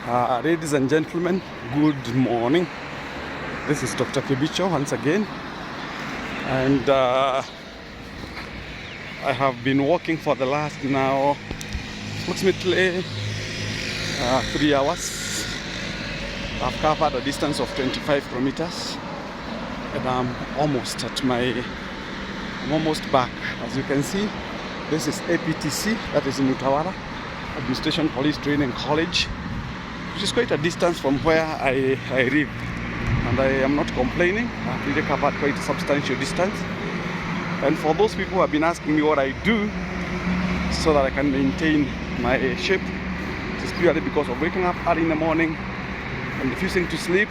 Ladies and gentlemen, good morning. This is Dr. Kibicho once again, and I have been walking for the last now approximately 3 hours. I've covered a distance of 25 kilometers, and I'm almost back. As you can see, this is APTC, that is in Utawala, Administration Police Training College, which is quite a distance from where I live, and I am not complaining. I've really covered quite a substantial distance. And for those people who have been asking me what I do so that I can maintain my shape, it is purely because of waking up early in the morning and refusing to sleep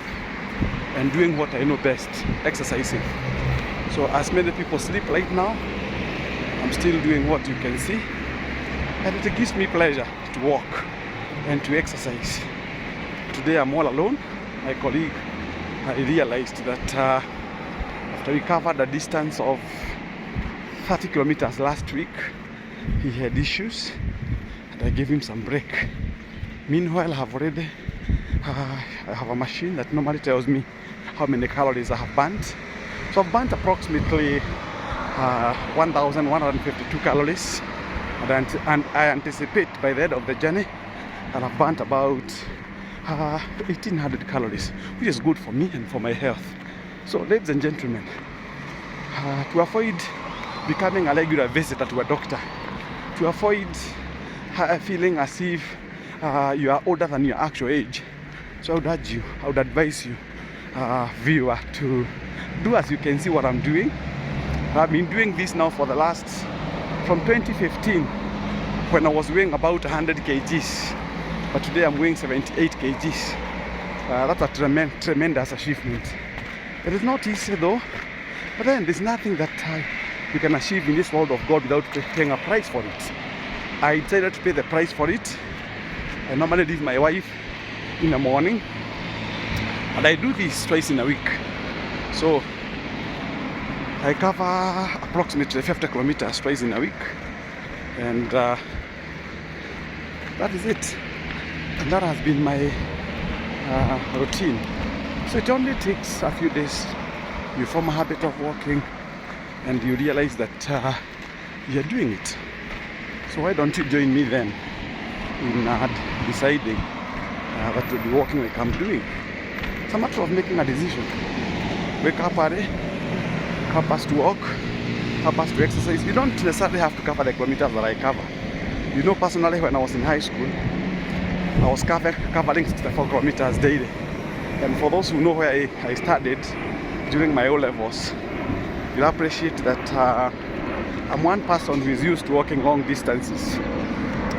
and doing what I know best, exercising. So as many people sleep right now, I'm still doing what you can see, and it gives me pleasure to walk and to exercise. Today I'm all alone. My colleague, I realized that after we covered a distance of 30 kilometers last week, he had issues, and I gave him some break. Meanwhile, I have a machine that normally tells me how many calories I have burnt. So I've burnt approximately 1,152 calories, and I anticipate by the end of the journey that I've burnt about 1,800 calories, which is good for me and for my health. So, ladies and gentlemen, to avoid becoming a regular visitor to a doctor, to avoid feeling as if you are older than your actual age, so I would advise you, viewer, to do as you can see what I'm doing. I've been doing this now for the last, from 2015, when I was weighing about 100 kgs, but today I'm weighing 78 kgs. That's a tremendous achievement. It is not easy though, but then there's nothing that you can achieve in this world of God without paying a price for it. I decided to pay the price for it. I normally leave my wife in the morning, and I do this twice in a week. So I cover approximately 50 kilometers twice in a week, and that is it. And that has been my routine. So it only takes a few days. You form a habit of walking, and you realize that you're doing it. So why don't you join me then in deciding that you'll be walking like I'm doing? It's a matter of making a decision. Wake up early, help us to walk, help us to exercise. You don't necessarily have to cover the kilometers that I cover. You know, personally, when I was in high school, I was covering 64 kilometers daily. And for those who know where I studied during my O-levels, you'll appreciate that I'm one person who is used to walking long distances.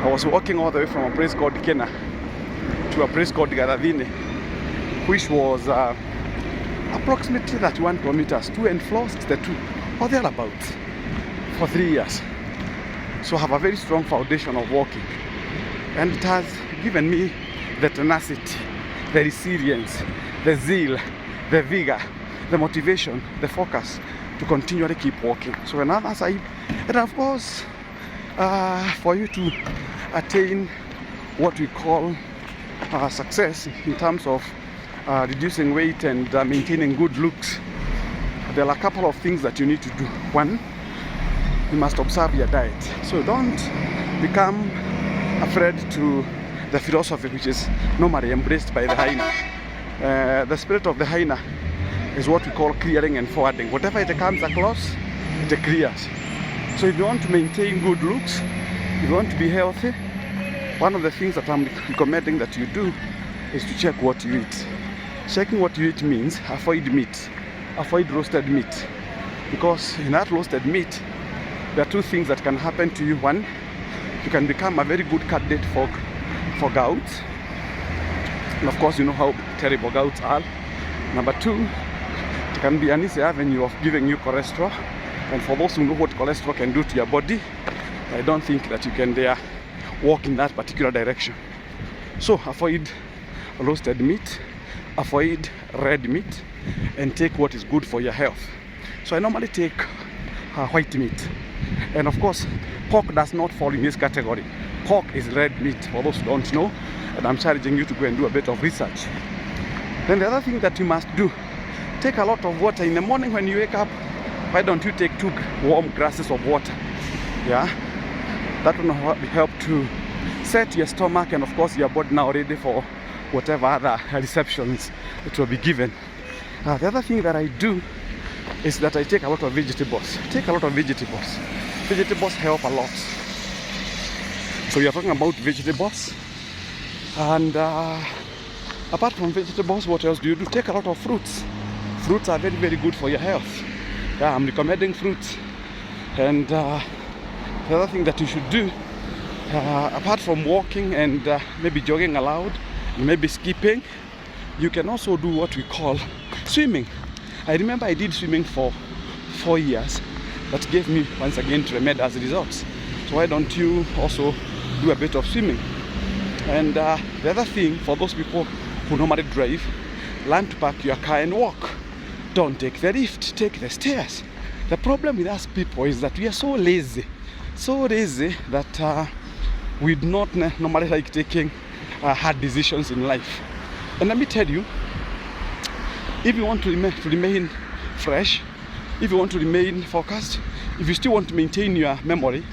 I was walking all the way from a place called Kena to a place called Garadine, which was approximately 31 kilometers, to and fro 62, or thereabouts, for 3 years. So I have a very strong foundation of walking, and it has given me the tenacity, the resilience, the zeal, the vigor, the motivation, the focus to continually keep walking. So another side, and of course, for you to attain what we call success in terms of reducing weight and maintaining good looks, there are a couple of things that you need to do. One, you must observe your diet. So don't become afraid to the philosophy which is normally embraced by the hyena. The spirit of the hyena is what we call clearing and forwarding. Whatever it comes across, it clears. So if you want to maintain good looks, if you want to be healthy, one of the things that I'm recommending that you do is to check what you eat. Checking what you eat means avoid meat, avoid roasted meat, because in that roasted meat, there are two things that can happen to you. One, you can become a very good candidate for gout, and of course you know how terrible gouts are. Number two, it can be an easy avenue of giving you cholesterol, and for those who know what cholesterol can do to your body, I don't think that you can dare walk in that particular direction. So avoid roasted meat, avoid red meat, and take what is good for your health. So I normally take white meat, and of course pork does not fall in this category. Pork is red meat, for those who don't know, and I'm challenging you to go and do a bit of research. Then the other thing that you must do, take a lot of water. In the morning when you wake up, why don't you take 2 warm glasses of water? Yeah, that will help to set your stomach and of course your body now ready for whatever other receptions it will be given. The other thing that I do is that I take a lot of vegetables. Vegetables help a lot. So we are talking about vegetables, and apart from vegetables, what else do you do? Take a lot of fruits. Fruits are very, very good for your health. Yeah, I'm recommending fruits. And the other thing that you should do, apart from walking and maybe jogging aloud, maybe skipping, you can also do what we call swimming. I remember I did swimming for 4 years. That gave me, once again, tremendous results. So why don't you also do a bit of swimming? And the other thing, for those people who normally drive, learn to park your car and walk. Don't take the lift, take the stairs. The problem with us people is that we are so lazy that we do not normally like taking hard decisions in life. And let me tell you, if you want to remain fresh, if you want to remain focused, if you still want to maintain your memory,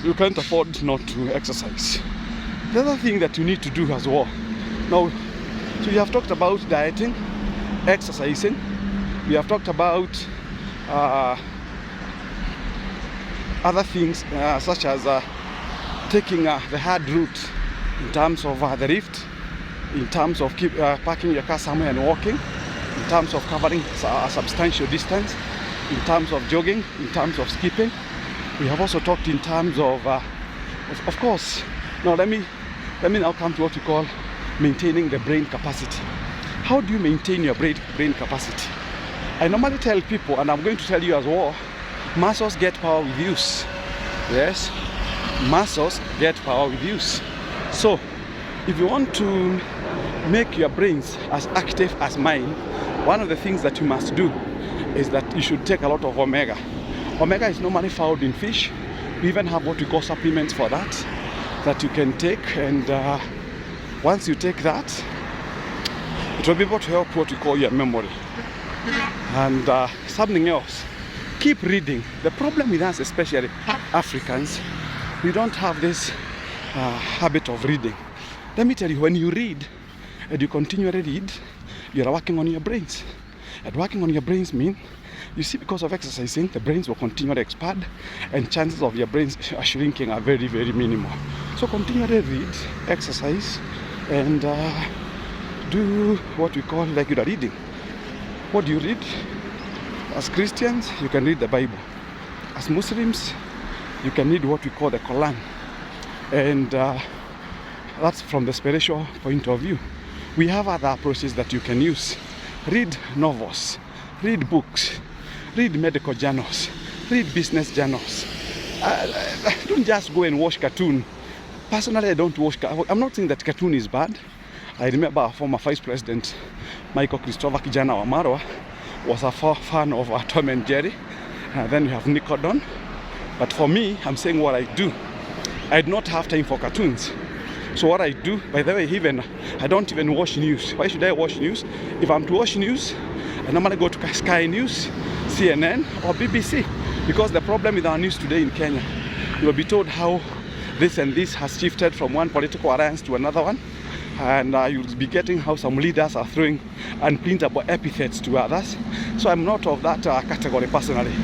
you can't afford not to exercise. The other thing that you need to do as well. Now, so we have talked about dieting, exercising, we have talked about other things such as taking the hard route in terms of the lift, in terms of parking your car somewhere and walking, in terms of covering a substantial distance, in terms of jogging, in terms of skipping. We have also talked in terms of course. Now let me now come to what we call maintaining the brain capacity. How do you maintain your brain capacity? I normally tell people, and I'm going to tell you as well, muscles get power with use. Yes, muscles get power with use. So if you want to make your brains as active as mine, one of the things that you must do is that you should take a lot of omega. Omega is normally found in fish. We even have what we call supplements for that you can take, and once you take that, it will be able to help what we call your memory. And something else, keep reading. The problem with us, especially Africans, we don't have this habit of reading. Let me tell you, when you read and you continually read, you're working on your brains. And working on your brains means, you see, because of exercising, the brains will continually expand, and chances of your brains shrinking are very, very minimal. So continually read, exercise, and do what we call regular reading. What do you read? As Christians, you can read the Bible. As Muslims, you can read what we call the Quran. And that's from the spiritual point of view. We have other approaches that you can use. Read novels, read books, read medical journals, read business journals. Don't just go and watch cartoon. Personally, I don't watch. I'm not saying that cartoon is bad. I remember our former Vice President, Michael Christopher Kijana Wamarwa, was a fan of Tom and Jerry. Then you have Nickelodeon. But for me, I'm saying what I do. I do not have time for cartoons. So what I do, by the way, I don't even watch news. Why should I watch news? If I'm to watch news, I normally go to Sky News, CNN, or BBC. Because the problem with our news today in Kenya, you will be told how this and this has shifted from one political alliance to another one. And you'll be getting how some leaders are throwing unprintable epithets to others. So I'm not of that category personally.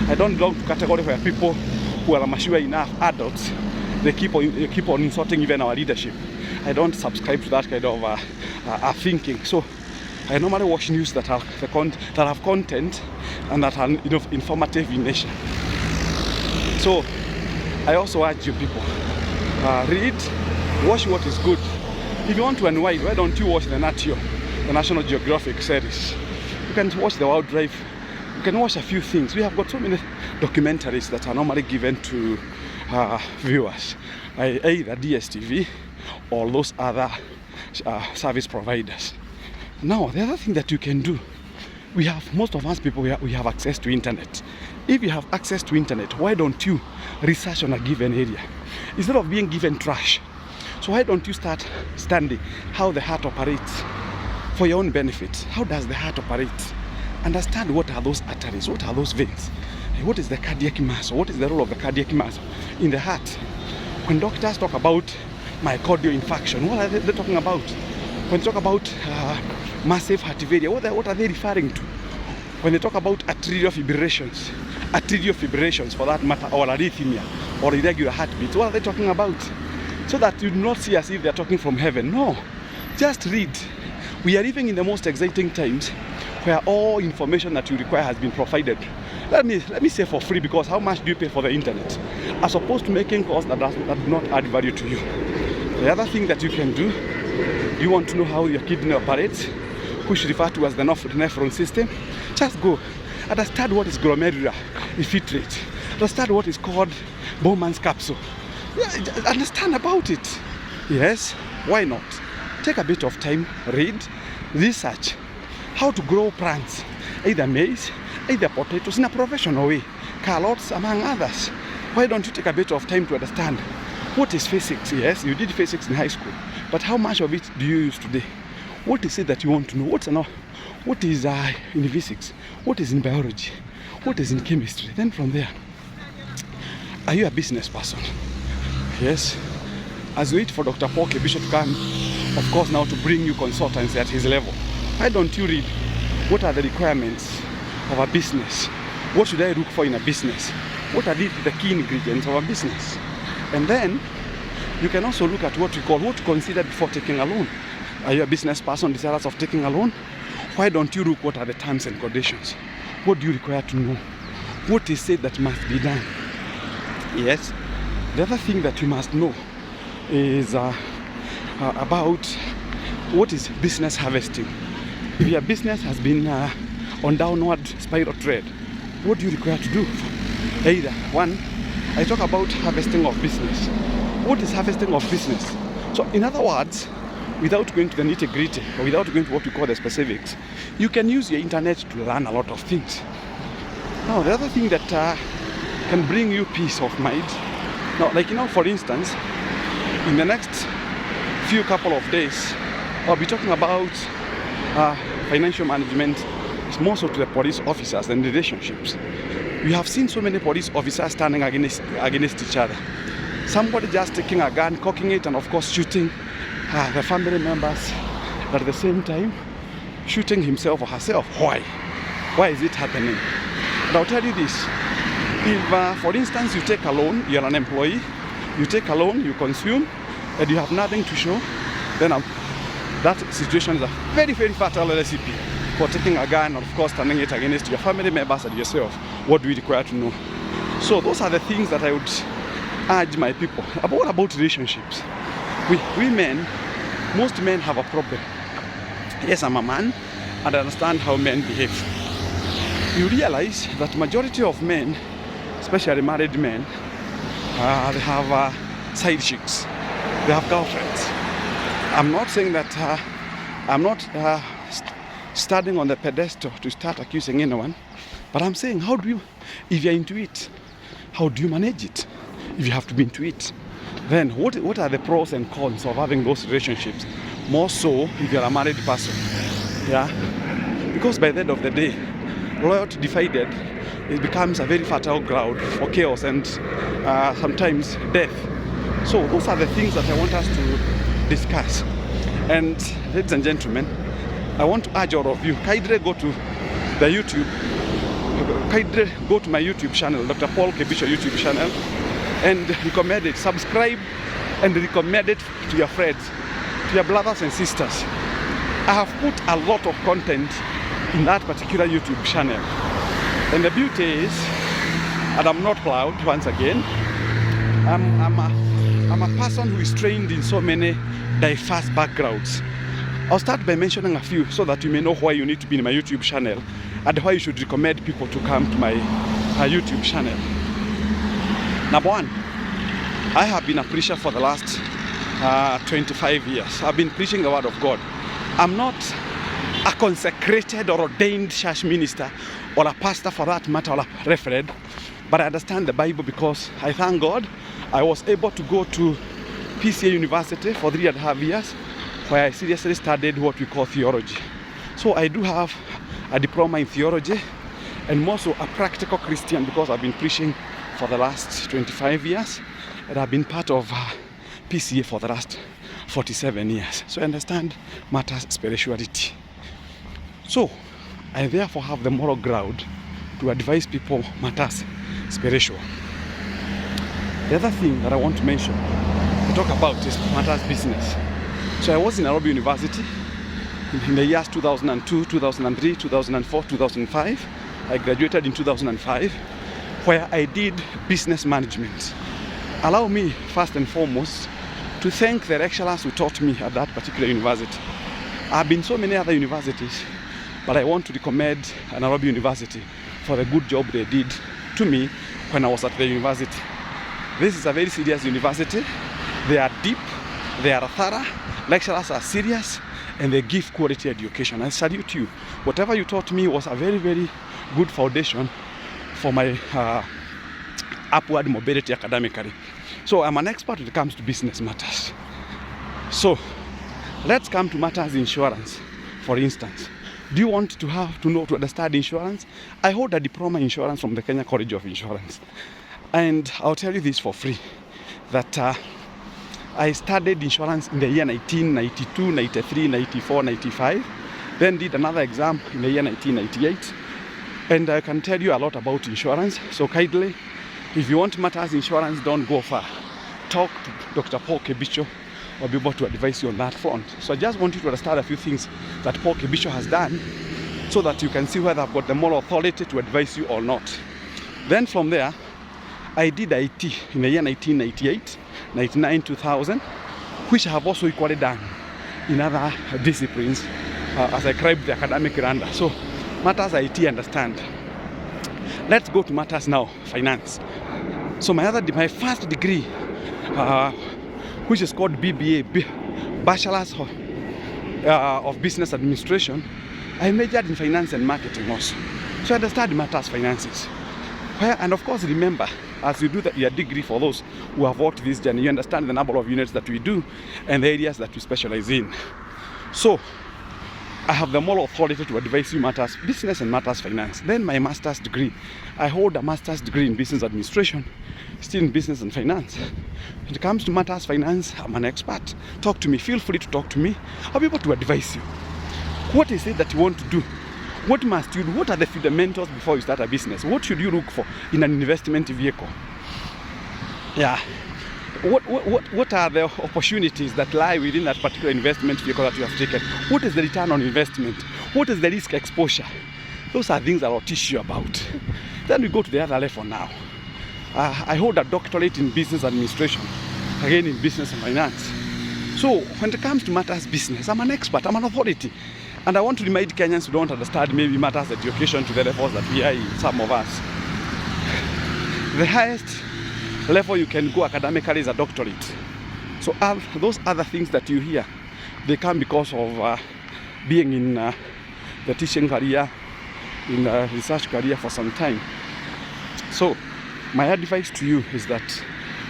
I don't belong to category where people who are mature enough adults, they keep on insulting even our leadership. I don't subscribe to that kind of thinking. So I normally watch news that have content and that are informative in nature. So I also urge you people, read, watch what is good. If you want to unwind, why don't you watch the National Geographic series? You can watch the Wild Drive. You can watch a few things. We have got so many documentaries that are normally given to viewers by either DSTV or those other service providers. Now, the other thing that you can do, most of us people, we have access to internet. If you have access to internet, why don't you research on a given area? instead of being given trash. So why don't you start studying how the heart operates for your own benefit? How does the heart operate? Understand what are those arteries, what are those veins, what is the cardiac muscle, what is the role of the cardiac muscle in the heart. When doctors talk about myocardial infarction, what are they talking about? When they talk about massive heart failure, what are they referring to? When they talk about arterial fibrillations for that matter, or arrhythmia, or irregular heartbeats, what are they talking about? So that you do not see as if they are talking from heaven. No, just read. We are living in the most exciting times where all information that you require has been provided. Let me say for free, because how much do you pay for the internet? As opposed to making calls that do not add value to you. The other thing that you can do, you want to know how your kidney operates, which is referred to as the nephron system, just go. Understand what is glomerular infiltrate. Understand what is called Bowman's capsule. Yeah, understand about it. Yes, why not? Take a bit of time, read, research how to grow plants, either maize, either potatoes, in a professional way, carrots, among others. Why don't you take a bit of time to understand what is physics? Yes, you did physics in high school, but how much of it do you use today? What is it that you want to know? What is in physics? What is in biology? What is in chemistry? Then from there, are you a business person? Yes. As you wait for Dr. Paul Kebisho to come, of course, now to bring you consultancy at his level, why don't you read what are the requirements of a business? What should I look for in a business? What are the key ingredients of a business? And then you can also look at what to consider before taking a loan. Are you a business person desirous of taking a loan? Why don't you look what are the terms and conditions? What do you require to know? What is it that must be done? Yes. The other thing that you must know is about what is business harvesting. If your business has been on downward spiral trend, what do you require to do? Either one, I talk about harvesting of business. What is harvesting of business? So in other words, without going to the nitty-gritty, or without going to what we call the specifics, you can use your internet to learn a lot of things. Now, the other thing that can bring you peace of mind, now, like, for instance, in the next few couple of days, I'll be talking about financial management. It's more so to the police officers and relationships. We have seen so many police officers standing against each other. Somebody just taking a gun, cocking it, and of course shooting the family members, but at the same time shooting himself or herself. Why? Why is it happening? And I'll tell you this. If, for instance, you take a loan, you're an employee, you take a loan, you consume, and you have nothing to show, then that situation is a very, very fertile recipe for taking a gun and, of course, turning it against your family members and yourself. What do we require to know? So those are the things that I would urge my people. What about relationships? We men, most men have a problem. Yes, I'm a man, and I understand how men behave. You realize that majority of men, especially married men, they have side chicks. They have girlfriends. I'm not saying that I'm not standing on the pedestal to start accusing anyone, but I'm saying, if you're into it, how do you manage it? If you have to be into it, then what are the pros and cons of having those relationships? More so if you're a married person, yeah? Because by the end of the day, loyalty divided, it becomes a very fertile ground for chaos and sometimes death. So those are the things that I want us to discuss. And ladies and gentlemen, I want to urge all of you, kindly go to the YouTube, kindly go to my YouTube channel, Dr. Paul Kebisho YouTube channel, and recommend it, subscribe and recommend it to your friends, to your brothers and sisters. I have put a lot of content in that particular YouTube channel. And the beauty is, and I'm not proud once again, I'm a person who is trained in so many diverse backgrounds. I'll start by mentioning a few so that you may know why you need to be in my YouTube channel and why you should recommend people to come to my YouTube channel. Number one, I have been a preacher for the last 25 years. I've been preaching the word of God. I'm not a consecrated or ordained church minister or a pastor for that matter or a reverend, but I understand the Bible because I thank God I was able to go to PCA University for 3.5 years, where I seriously studied what we call theology. So I do have a diploma in theology, and more so a practical Christian, because I've been preaching for the last 25 years, and I've been part of PCA for the last 47 years. So I understand matters spirituality. So I therefore have the moral ground to advise people matters spiritual. The other thing that I want to mention, to talk about, is matters business. So I was in Nairobi University in the years 2002, 2003, 2004, 2005. I graduated in 2005, where I did business management. Allow me, first and foremost, to thank the lecturers who taught me at that particular university. I've been so many other universities, but I want to recommend Nairobi University for the good job they did to me when I was at the university. This is a very serious university. They are deep, they are thorough, lecturers are serious, and they give quality education. I salute you. Whatever you taught me was a very, very good foundation for my upward mobility academically. So I'm an expert when it comes to business matters. So let's come to matters insurance, for instance. Do you want to understand insurance? I hold a diploma in insurance from the Kenya College of Insurance. And I'll tell you this for free, that I studied insurance in the year 1992, 93, 94, 95. Then did another exam in the year 1998. And I can tell you a lot about insurance. So kindly, if you want matters insurance, don't go far. Talk to Dr. Paul Kebicho. I'll be able to advise you on that front. So I just want you to understand a few things that Paul Kebicho has done, so that you can see whether I've got the moral authority to advise you or not. Then from there, I did IT in the year 1998, 99, 2000, which I have also equally done in other disciplines as I cribbed the academic randa. So matters IT, understand. Let's go to matters now, finance. So my first degree, which is called BBA, Bachelor's of Business Administration, I majored in finance and marketing also. So I understand matters finances. And of course, remember, as you do your degree, for those who have walked this journey, you understand the number of units that we do and the areas that we specialize in. So I have the moral authority to advise you matters business and matters finance. Then my master's degree. I hold a master's degree in business administration, still in business and finance. When it comes to matters finance, I'm an expert. Talk to me. Feel free to talk to me. I'll be able to advise you. What is it that you want to do? What must you do? What are the fundamentals before you start a business? What should you look for in an investment vehicle? Yeah. What are the opportunities that lie within that particular investment vehicle that you have taken? What is the return on investment? What is the risk exposure? Those are things that I'll teach you about. Then we go to the other level now. I hold a doctorate in business administration, again in business and finance. So when it comes to matters business, I'm an expert, I'm an authority. And I want to remind Kenyans who don't understand maybe matters education to the levels that we are in, some of us. The highest level you can go academically is a doctorate. So those other things that you hear, they come because of being in the teaching career, in the research career for some time. So my advice to you is that,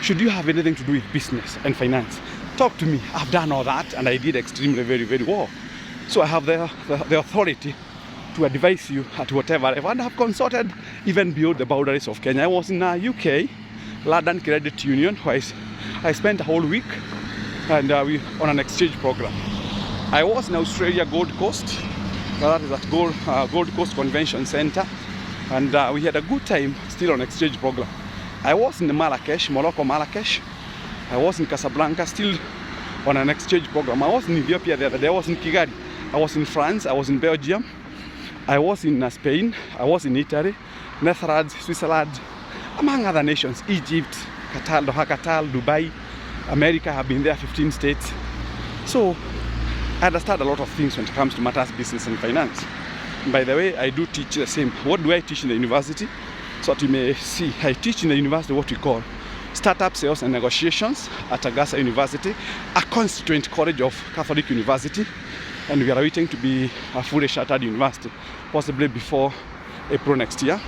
should you have anything to do with business and finance, talk to me. I've done all that and I did extremely very, very well. So I have the authority to advise you at whatever level. And I have consulted even beyond the boundaries of Kenya. I was in UK, London Credit Union, where I spent a whole week and we on an exchange program. I was in Australia, Gold Coast, that is at Gold Coast Convention Center, and we had a good time still on exchange program. I was in Marrakesh, Morocco, Marrakesh. I was in Casablanca, still on an exchange program. I was in Ethiopia the other day. I was in Kigali. I was in France. I was in Belgium. I was in Spain. I was in Italy, Netherlands, Switzerland, among other nations, Egypt, Qatar, Dubai, America. Have been there, 15 states. So I understand a lot of things when it comes to matters business and finance. And by the way, I do teach the same. What do I teach in the university? So that you may see, I teach in the university what we call startup sales and negotiations at Agasa University, a constituent college of Catholic University, and we are waiting to be a fully chartered university, possibly before April next year.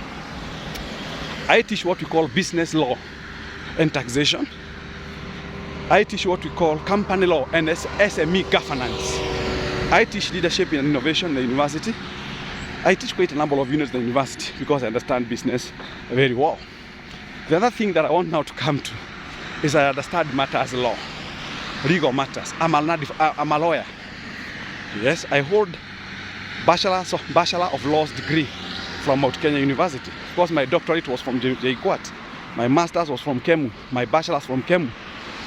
I teach what we call business law and taxation. I teach what we call company law and SME governance. I teach leadership and innovation in the university. I teach quite a number of units in the university because I understand business very well. The other thing that I want now to come to is I understand matters law, legal matters. I'm a lawyer. Yes, I hold Bachelor of Laws degree from Mount Kenya University. Of course, my doctorate was from JKUAT. My master's was from KEMU. My bachelor's from KEMU.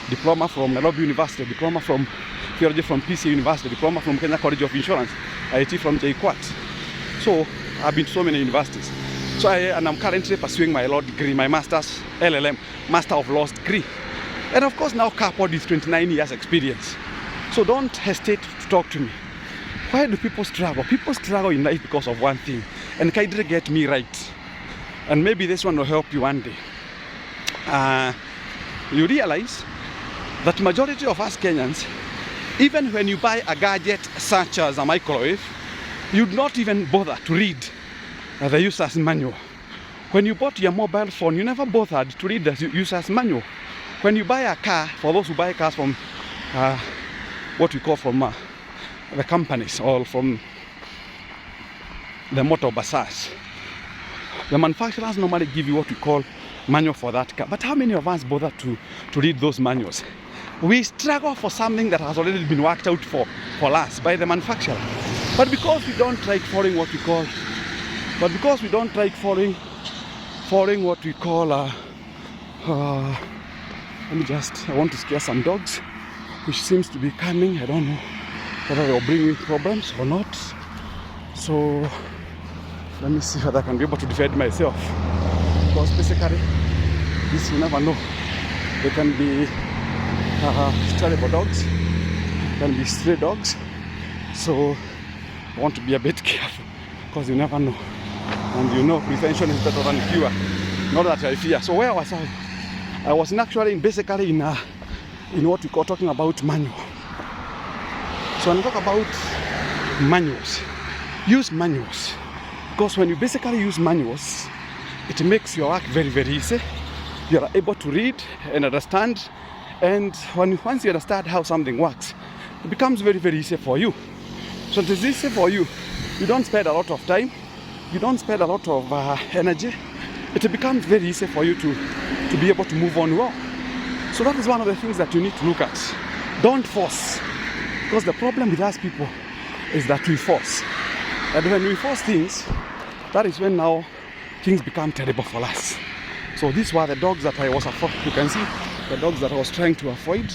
Diploma from Nairobi University. Diploma from Theology from PC University. Diploma from Kenya College of Insurance. IT from JKUAT. So, I've been to so many universities. So, I'm currently pursuing my law degree, my master's LLM, Master of Laws degree. And of course, now coupled with 29 years experience. So, don't hesitate to talk to me. Why do people struggle? People struggle in life because of one thing. And kindly get me right. And maybe this one will help you one day. You realize that majority of us Kenyans, even when you buy a gadget such as a microwave, you do not even bother to read the user's manual. When you bought your mobile phone, you never bothered to read the user's manual. When you buy a car, for those who buy cars from what we call from the companies or from the motor bazaars, the manufacturers normally give you what we call manual for that car. But how many of us bother to read those manuals? We struggle for something that has already been worked out for us by the manufacturer. But because we don't like following what we call, what we call, I want to scare some dogs, which seems to be coming. I don't know whether they'll bring me problems or not. So let me see whether I can be able to defend myself. Because basically, this you never know. They can be terrible dogs, can be stray dogs. So I want to be a bit careful because you never know. And you know, prevention is better than cure. Not that I fear. So where was I? I was actually in what we call talking about manual. So when I talk about manuals, use manuals. Because when you basically use manuals, it makes your work very, very easy. You are able to read and understand. And once you understand how something works, it becomes very, very easy for you. So it is easy for you. You don't spend a lot of time. You don't spend a lot of energy. It becomes very easy for you to be able to move on well. So that is one of the things that you need to look at. Don't force. Because the problem with us people is that we force. And when we force things, that is when now things become terrible for us. So these were the dogs that I was afraid. You can see the dogs that I was trying to avoid.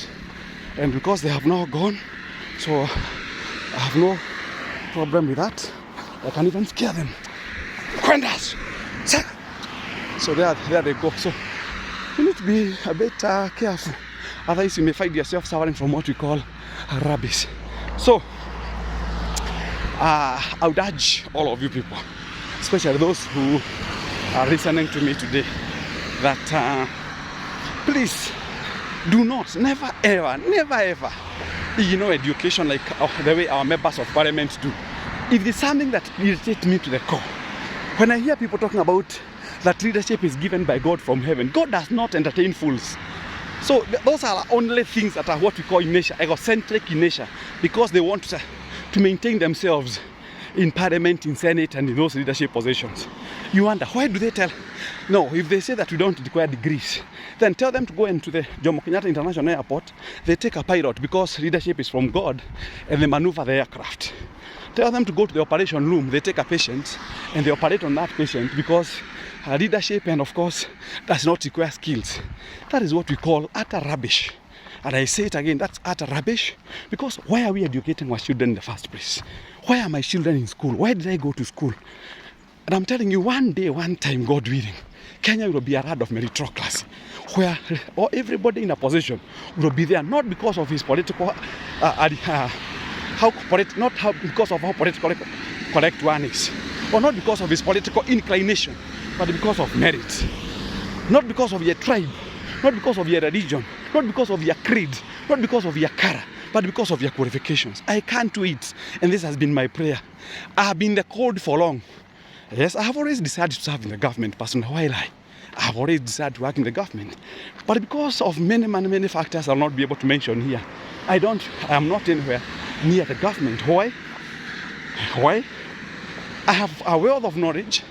And because they have now gone, so I have no problem with that. I can even scare them. Quendas! So there they go. So you need to be a bit careful. Otherwise you may find yourself suffering from what we call rabies. So I would urge all of you people, especially those who are listening to me today, that please do not, never ever ignore education like the way our members of parliament do. If there's something that irritates me to the core, when I hear people talking about that leadership is given by God from heaven, God does not entertain fools. So those are only things that are what we call in nature, egocentric in nature, because they want to maintain themselves in parliament, in senate, and in those leadership positions. You wonder, why do they tell? No, if they say that we don't require degrees, then tell them to go into the Jomo Kenyatta International Airport. They take a pilot because leadership is from God, and they maneuver the aircraft. Tell them to go to the operation room. They take a patient and they operate on that patient because leadership, and of course, does not require skills. That is what we call utter rubbish. And I say it again, that's utter rubbish, because why are we educating our children in the first place? Why are my children in school? Why did I go to school? And I'm telling you, one day, one time, God willing, Kenya will be a land of meritocracy, where everybody in a position will be there, not because of his political, because of how politically correct one is, or not because of his political inclination, but because of merit. Not because of your tribe, not because of your religion, not because of your creed, not because of your color, but because of your qualifications. I can't wait, and this has been my prayer. I have been the called for long. Yes, I have always decided to serve in the government personally. Why lie? I have already decided to work in the government. But because of many factors I'll not be able to mention here, I am not anywhere near the government. Why? I have a wealth of knowledge,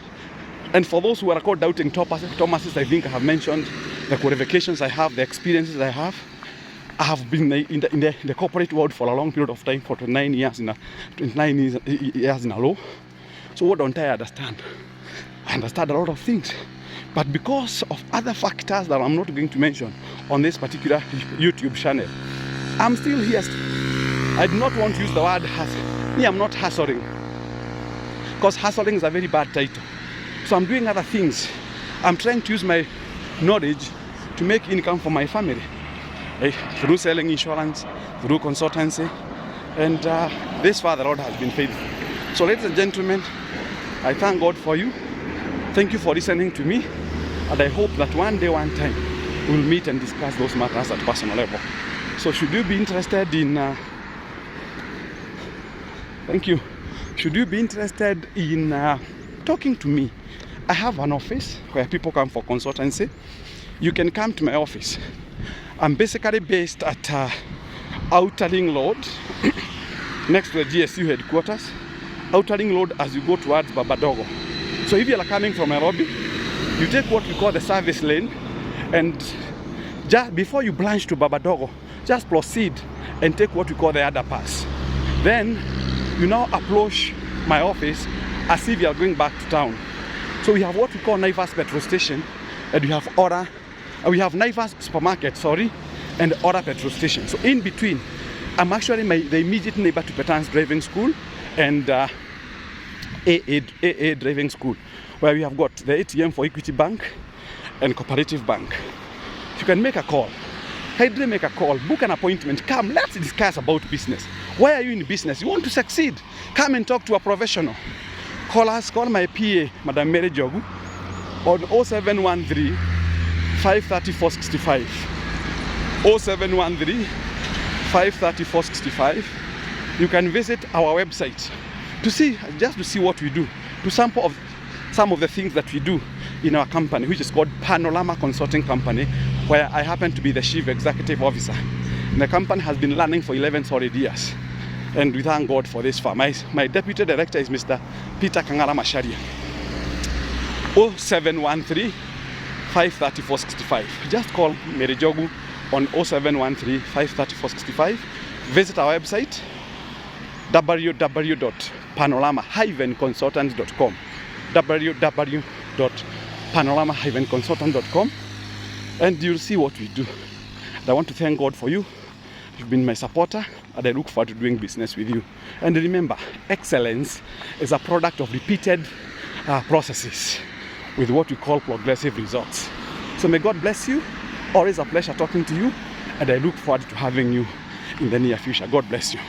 and for those who are called doubting Thomases, I think I have mentioned the qualifications I have, the experiences I have. I have been in the corporate world for a long period of time, for 29 years in a row. So what don't I understand? I understand a lot of things. But because of other factors that I'm not going to mention on this particular YouTube channel, I'm still here. I do not want to use the word hustle. Me, I'm not hustling, because hustling is a very bad title. So I'm doing other things. I'm trying to use my knowledge to make income for my family, through selling insurance, through consultancy, and this far the Lord has been faithful. So ladies and gentlemen, I thank God for you. Thank you for listening to me, and I hope that one time we'll meet and discuss those matters at personal level. So should you be interested in should you be interested in talking to me, I have an office where people come for consultancy. You can come to my office. I'm basically based at Outer Ring Road, next to the GSU headquarters. Outer Ring Road as you go towards Babadogo. So if you are coming from Nairobi, you take what we call the service lane, and just before you branch to Babadogo, just proceed and take what we call the underpass. Then you now approach my office as if you are going back to town. So we have what we call Naivas petrol station, and we have Naivas supermarket, and Ora petrol station. So in between, I'm actually the immediate neighbor to Petan's driving school and AA driving school, where we have got the ATM for Equity Bank and Cooperative Bank. You can make a call. Kindly make a call, book an appointment, come, let's discuss about business. Why are you in business? You want to succeed? Come and talk to a professional. Call my PA, Madam Mary Jogu, on 0713 530 465. 0713 530 465. You can visit our website to see what we do, to sample of some of the things that we do in our company, which is called Panorama Consulting Company, where I happen to be the Chief Executive Officer. And the company has been running for 11 solid years, and we thank God for this far. My Deputy Director is Mr. Peter Kangara Masharia. 0713 530 465. Just call Mary Jogu on 0713 530 465. Visit our website www.panorama-consultants.com www.panorama-consultants.com, and you'll see what we do. And I want to thank God for you. You've been my supporter, and I look forward to doing business with you. And remember, excellence is a product of repeated processes with what we call progressive results. So may God bless you. Always a pleasure talking to you, and I look forward to having you in the near future. God bless you.